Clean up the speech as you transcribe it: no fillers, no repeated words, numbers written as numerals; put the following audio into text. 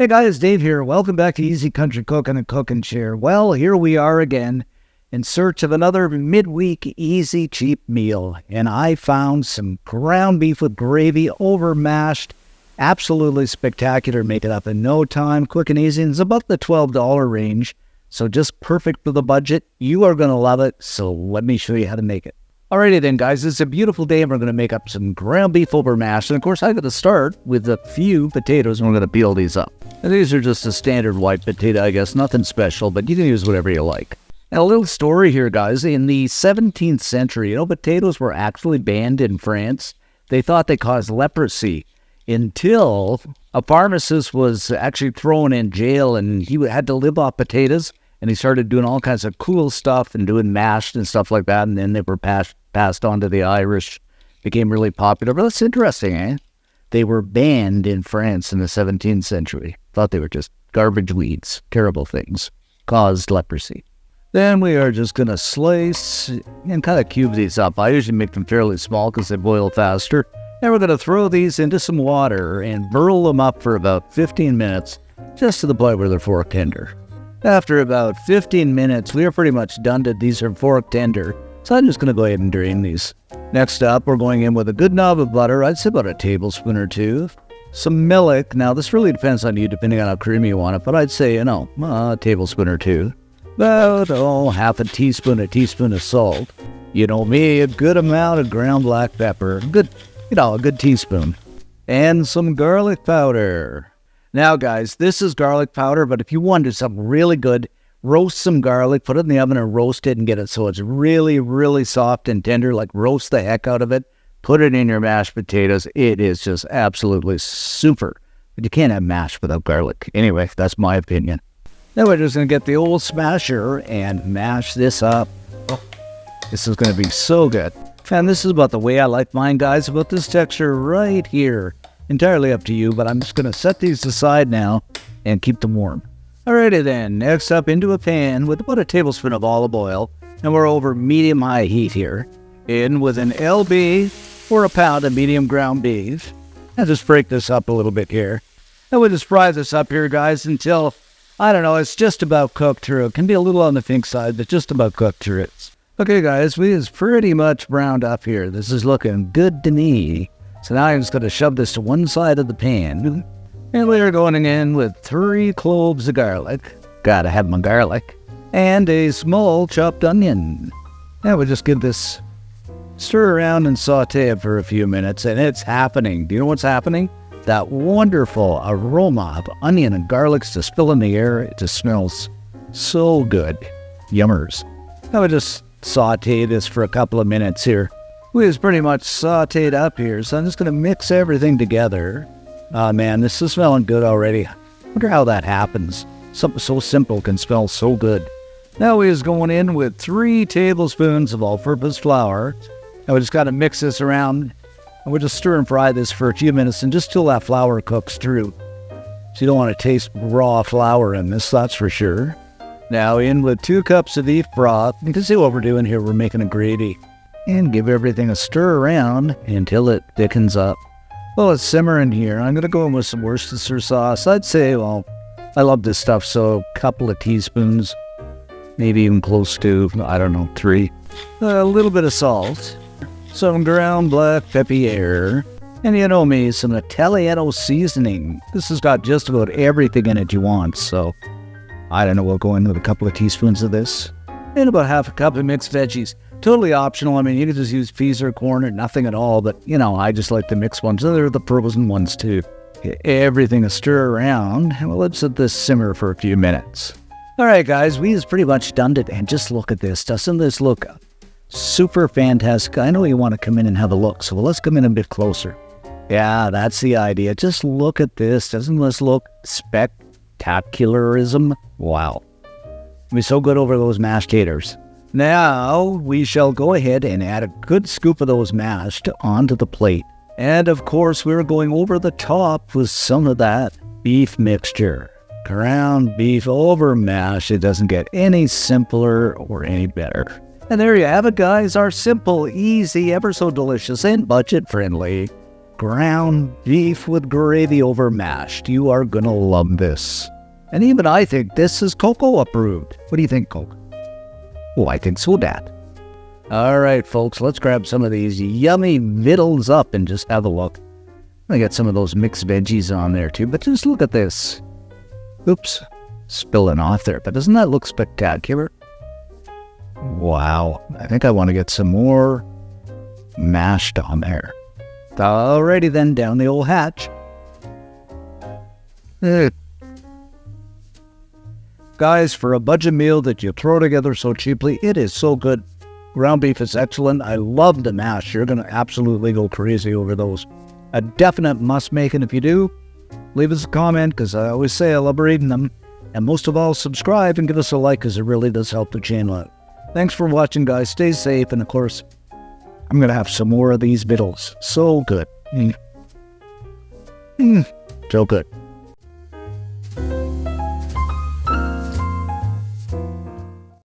Hey guys, Dave here. Welcome back to Easy Country Cooking and Cook and Share. Well, here we are again in search of another midweek easy, cheap meal. And I found some ground beef with gravy over mashed. Absolutely spectacular. Make it up in no time. Quick and easy. And it's about the $12 range. So just perfect for the budget. You are going to love it. So let me show you how to make it. Alrighty then, guys, it's a beautiful day and we're going to make up some ground beef over mashed. And of course, I'm going to start with a few potatoes and we're going to peel these up. And these are just a standard white potato, I guess, nothing special, but you can use whatever you like. And a little story here, guys. In the 17th century, potatoes were actually banned in France. They thought they caused leprosy until a pharmacist was actually thrown in jail and he had to live off potatoes. And he started doing all kinds of cool stuff and doing mashed and stuff like that. And then they were passed on to the Irish, became really popular. But that's interesting, eh? They were banned in France in the 17th century. Thought they were just garbage weeds, terrible things, caused leprosy. Then we are just going to slice and kind of cube these up. I usually make them fairly small because they boil faster. And we're going to throw these into some water and burl them up for about 15 minutes, just to the point where they're fork tender. After about 15 minutes, we are pretty much done. These are fork tender, so I'm just going to go ahead and drain these. Next up, we're going in with a good knob of butter. I'd say about a tablespoon or two. Some milk. Now, this really depends on you, depending on how creamy you want it, but I'd say, a tablespoon or two. About, half a teaspoon of salt. You know me, a good amount of ground black pepper. A good teaspoon. And some garlic powder. Now, guys, this is garlic powder, but if you wanted something really good, roast some garlic, put it in the oven and roast it and get it so it's really, really soft and tender, like roast the heck out of it. Put it in your mashed potatoes. It is just absolutely super. But you can't have mash without garlic. Anyway, that's my opinion. Now we're just going to get the old smasher and mash this up. Oh, this is going to be so good. And this is about the way I like mine, guys, about this texture right here. Entirely up to you, but I'm just going to set these aside now and keep them warm. Alrighty then, next up into a pan with about a tablespoon of olive oil, and we're over medium-high heat here. In with an LB or a pound of medium ground beef. And just break this up a little bit here. And we'll just fry this up here, guys, until, it's just about cooked through. It can be a little on the pink side, but just about cooked through it. Okay, guys, we is pretty much browned up here. This is looking good to me. So now I'm just going to shove this to one side of the pan. And we're going in with 3 cloves of garlic. Gotta have my garlic. And a small chopped onion. Now we'll just give this stir around and saute it for a few minutes. And it's happening. Do you know what's happening? That wonderful aroma of onion and garlic's just filling the air. It just smells so good. Yummers. Now we'll just saute this for a couple of minutes here. We was pretty much sauteed up here, so I'm just going to mix everything together. Oh man, this is smelling good already. Wonder how that happens. Something so simple can smell so good. Now we is going in with 3 tablespoons of all-purpose flour. And we just got to mix this around. And we'll just stir and fry this for a few minutes and just till that flour cooks through. So you don't want to taste raw flour in this, that's for sure. Now in with 2 cups of beef broth. You can see what we're doing here. We're making a gravy. And give everything a stir around until it thickens up. Well, it's simmering here. I'm going to go in with some Worcestershire sauce. I'd say, I love this stuff, so a couple of teaspoons, maybe even close to, 3. A little bit of salt, some ground black pepper, and you know me, some Italiano seasoning. This has got just about everything in it you want, so we'll go in with a couple of teaspoons of this. And about half a cup of mixed veggies. Totally optional. You can just use peas or corn or nothing at all. But, I just like the mixed ones. They're the frozen ones, too. Get everything a stir around. And let's let this simmer for a few minutes. All right, guys. We is pretty much done it. And just look at this. Doesn't this look super fantastic? I know you want to come in and have a look. So let's come in a bit closer. Yeah, that's the idea. Just look at this. Doesn't this look spectacularism? Wow. It'll be so good over those mashed taters. Now, we shall go ahead and add a good scoop of those mashed onto the plate. And, of course, we're going over the top with some of that beef mixture. Ground beef over mash. It doesn't get any simpler or any better. And there you have it, guys. Our simple, easy, ever so delicious, and budget-friendly ground beef with gravy over mashed. You are going to love this. And even I think this is Coco approved. What do you think, Coco? Oh, I think so, Dad. All right, folks, let's grab some of these yummy vittles up and just have a look. I got some of those mixed veggies on there too, but just look at this. Oops, spilling off there, but doesn't that look spectacular? Wow, I think I want to get some more mashed on there. Alrighty then, down the old hatch. Guys, for a budget meal that you throw together so cheaply, it is so good. Ground beef is excellent. I love the mash. You're going to absolutely go crazy over those. A definite must make, and if you do, leave us a comment, because I always say I love reading them. And most of all, subscribe and give us a like, because it really does help the channel out. Thanks for watching, guys. Stay safe, and of course, I'm going to have some more of these vittles. So good. So good.